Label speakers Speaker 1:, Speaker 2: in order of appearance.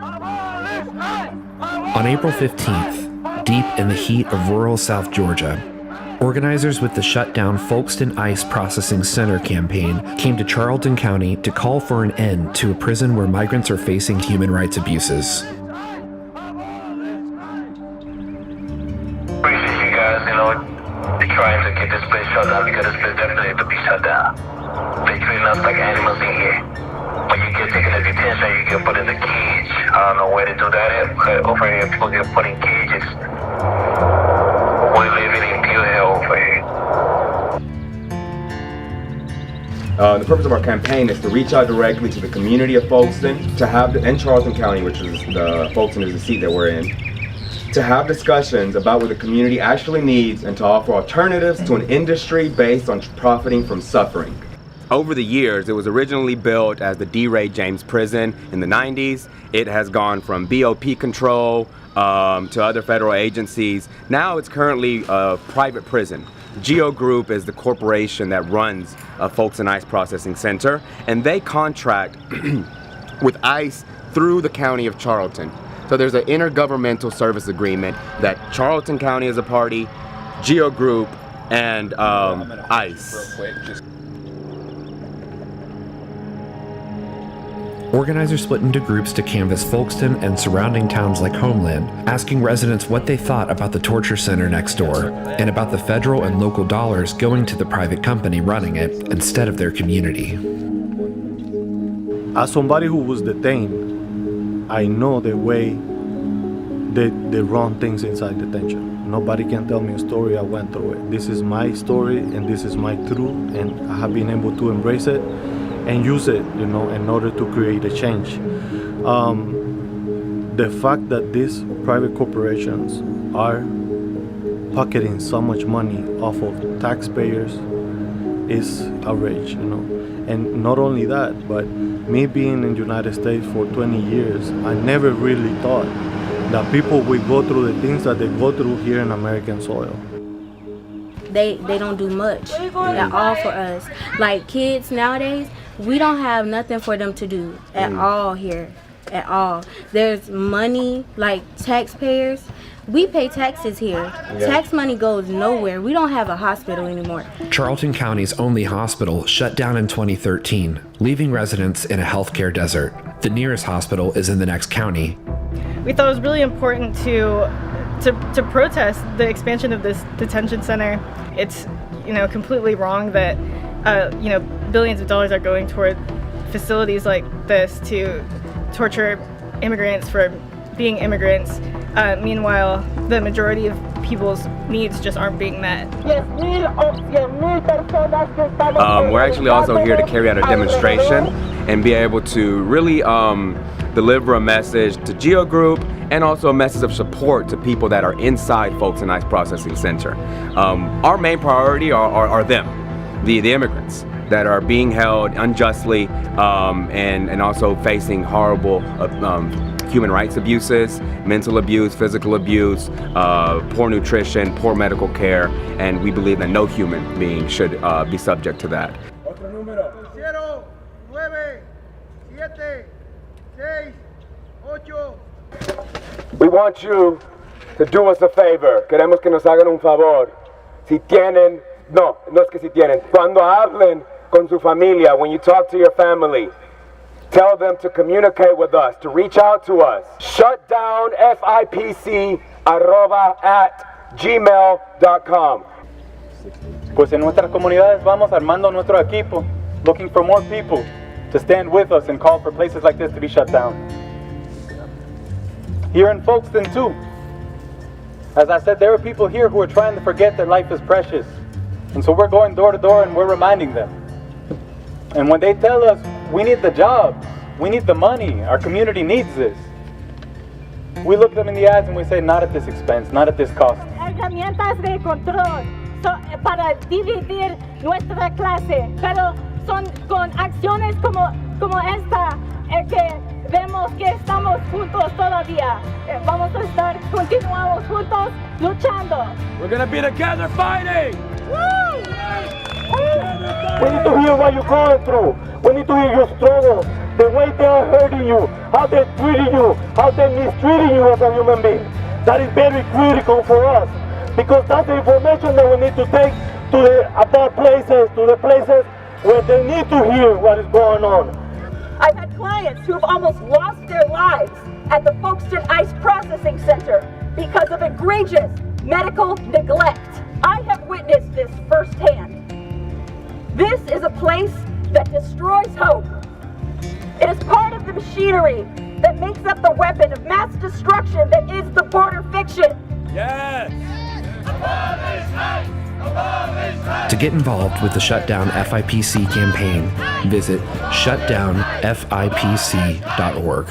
Speaker 1: On April 15th, deep in the heat of rural South Georgia, organizers with the shutdown Folkston ICE Processing Center campaign came to Charlton County to call for an end to a prison where migrants are facing human rights abuses.
Speaker 2: Appreciate you guys, trying to get this place shut down because this place definitely needs to be shut down. They treating us like animals in here. When you get taken to detention, you get put in a cage. I don't know where to do that at, but over here people get put in cages. We're living in pure hell over here.
Speaker 3: The purpose of our campaign is to reach out directly to the community of Folkston, and Charlton County, which is Folkston is the seat that we're in, to have discussions about what the community actually needs and to offer alternatives to an industry based on profiting from suffering. Over the years, it was originally built as the D. James Prison in the 90s. It has gone from BOP control to other federal agencies. Now it's currently a private prison. GEO Group is the corporation that runs Folkston ICE Processing Center, and they contract with ICE through the county of Charlton. So there's an intergovernmental service agreement that Charlton County is a party, GEO Group, and ICE.
Speaker 1: Organizers split into groups to canvass Folkston and surrounding towns like Homeland, asking residents what they thought about the torture center next door and about the federal and local dollars going to the private company running it instead of their community.
Speaker 4: As somebody who was detained, I know the way they run things inside detention. Nobody can tell me a story I went through it. This is my story and this is my truth, and I have been able to embrace it and use it, in order to create a change. The fact that these private corporations are pocketing so much money off of taxpayers is outrage, And not only that, but me being in the United States for 20 years, I never really thought that people would go through the things that they go through here in American soil.
Speaker 5: They don't do much at all for us. Like kids nowadays, we don't have nothing for them to do at all here, at all. There's money, like taxpayers. We pay taxes here. Yeah. Tax money goes nowhere. We don't have a hospital anymore.
Speaker 1: Charlton County's only hospital shut down in 2013, leaving residents in a healthcare desert. The nearest hospital is in the next county.
Speaker 6: We thought it was really important to protest the expansion of this detention center. It's completely wrong that billions of dollars are going toward facilities like this to torture immigrants for being immigrants. Meanwhile, the majority of people's needs just aren't being met.
Speaker 3: We're actually also here to carry out a demonstration and be able to really deliver a message to GEO Group and also a message of support to people that are inside Folkston ICE Processing Center. Our main priority are them, the immigrants that are being held unjustly and also facing horrible human rights abuses, mental abuse, physical abuse, poor nutrition, poor medical care, and we believe that no human being should be subject to that. We want you to do us a favor. Queremos que nos hagan un favor. Si tienen, no es que si tienen. Cuando hablen con su familia, when you talk to your family, tell them to communicate with us, to reach out to us. Shut down FIPC@gmail.com.
Speaker 7: Pues en nuestras comunidades vamos armando nuestro equipo, looking for more people to stand with us and call for places like this to be shut down. Here in Folkston too. As I said, there are people here who are trying to forget that life is precious. And so we're going door to door and we're reminding them. And when they tell us, we need the jobs, we need the money, our community needs this, we look them in the eyes and we say, not at this expense, not at this cost.
Speaker 8: Herramientas de control para dividir nuestra clase, pero son con acciones como esta que vemos que estamos juntos todavía. Vamos a estar, continuamos juntos luchando.
Speaker 9: We're gonna be together fighting! Woo! We need to hear what you're going through. We need to hear your struggle, the way they are hurting you, how they're treating you, how they're mistreating you as a human being. That is very critical for us, because that's the information that we need to take to the above places, to the places where they need to hear what is going on.
Speaker 8: I've had clients who have almost lost their lives at the Folkston ICE Processing Center because of egregious medical neglect. I have witnessed this firsthand. This is a place that destroys hope. It is part of the machinery that makes up the weapon of mass destruction that is the border fiction.
Speaker 10: Yes!
Speaker 1: To get involved with the Shutdown FIPC campaign, visit shutdownfipc.org.